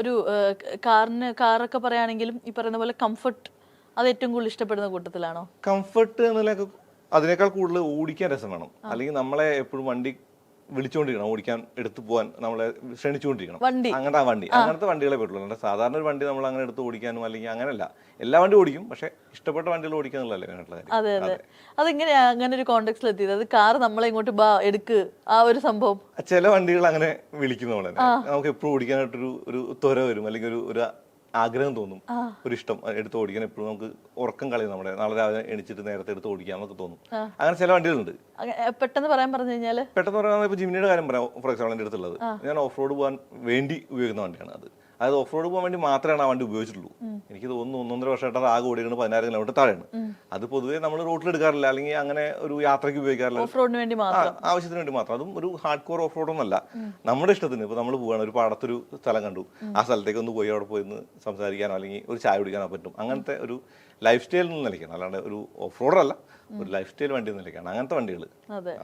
ഒരു കാറൊക്കെ പറയുകയാണെങ്കിലും ഈ പറയുന്ന പോലെ കംഫർട്ട് അത് ഏറ്റവും കൂടുതൽ ഇഷ്ടപ്പെടുന്ന കൂട്ടത്തിലാണോ? കംഫർട്ട് എന്നതിലേക്ക് അതിനേക്കാൾ കൂടുതൽ ഓടിക്കാൻ രസം വേണം. അല്ലെങ്കിൽ നമ്മളെ എപ്പോഴും വണ്ടി വിളിച്ചുകൊണ്ടിരിക്കണം, ഓടിക്കാൻ എടുത്തു പോകാൻ നമ്മളെ ക്ഷണിച്ചുകൊണ്ടിരിക്കണം. അങ്ങനത്തെ വണ്ടികളെ പറ്റുള്ളൂ. അല്ലാണ്ട് സാധാരണ ഒരു വണ്ടി നമ്മൾ അങ്ങനെ എടുത്ത് ഓടിക്കാനും അല്ലെങ്കിൽ അങ്ങനെയല്ല. എല്ലാ വണ്ടി ഓടിക്കും, പക്ഷെ ഇഷ്ടപ്പെട്ട വണ്ടികൾ ഓടിക്കുക എന്നുള്ളതല്ലേ വേണ്ടിയിട്ടുള്ള കാര്യം. അതെ അതെ. അതെങ്ങനെയാ അങ്ങനെ ഒരു കോണ്ടെക്സ്റ്റിൽ എത്തിയത്? അത് കാർ നമ്മളെ ഇങ്ങോട്ട് എടുക്ക് ആ ഒരു സംഭവം? ചില വണ്ടികൾ അങ്ങനെ വിളിക്കും നമ്മളെ. നമുക്ക് എപ്പോഴും ഓടിക്കാനായിട്ടൊരു ഒരു ത്വര വരും, അല്ലെങ്കിൽ ഒരു ആഗ്രഹം തോന്നും, ഒരു ഇഷ്ടം എടുത്ത് ഓടിക്കാൻ. എപ്പോഴും നമുക്ക് ഉറക്കം കളയും, നമ്മുടെ നാളെ രാവിലെ എണിച്ചിട്ട് നേരത്തെ എടുത്ത് ഓടിക്കാൻ നമുക്ക് തോന്നും. അങ്ങനെ ചില വണ്ടികളുണ്ട്. പെട്ടെന്ന് പറഞ്ഞു കഴിഞ്ഞാൽ പെട്ടെന്ന് പറയാൻ ഇപ്പൊ ജിമിനിയുടെ കാര്യം പറയാം. ഫോർ എക്സാമ്പിൾ എൻ്റെ അടുത്തുള്ളത് ഞാൻ ഓഫ് റോഡ് പോകാൻ വേണ്ടി ഉപയോഗിക്കുന്ന വണ്ടിയാണ് അത്. അതായത് ഓഫ് റോഡ് പോകാൻ വേണ്ടി മാത്രമാണ് ആ വണ്ടി ഉപയോഗിച്ചിട്ടുള്ളൂ. എനിക്ക് തോന്നുന്നു 1.5 വർഷമായിട്ട് അത് ആകെ ഓടിക്കുന്നത് 16 കിലോമീറ്റർ താഴെയാണ്. അത് പൊതുവേ നമ്മൾ റോഡിൽ എടുക്കാറില്ല, അല്ലെങ്കിൽ അങ്ങനെ ഒരു യാത്രയ്ക്ക് ഉപയോഗിക്കാറില്ല, ആവശ്യത്തിന് വേണ്ടി മാത്രം. അതും ഒരു ഹാർഡ് കോർ ഓഫ് റോഡ് ഒന്നല്ല, നമ്മുടെ ഇഷ്ടത്തിന്. ഇപ്പൊ നമ്മൾ പോവാണ്, ഒരു പാടത്തൊരു സ്ഥലം കണ്ടു, ആ സ്ഥലത്തേക്ക് ഒന്ന് പോയി അവിടെ പോയി സംസാരിക്കാനോ അല്ലെങ്കിൽ ഒരു ചായ കുടിക്കാനോ പറ്റും. അങ്ങനത്തെ ഒരു ലൈഫ് സ്റ്റൈൽ നിന്ന് നിലയ്ക്കണം, അല്ലാണ്ട് ഒരു ഓഫ് റോഡർ അല്ല, ഒരു ലൈഫ് സ്റ്റൈൽ വണ്ടി നിലയ്ക്കാണ് അങ്ങനത്തെ വണ്ടികൾ. അതെ.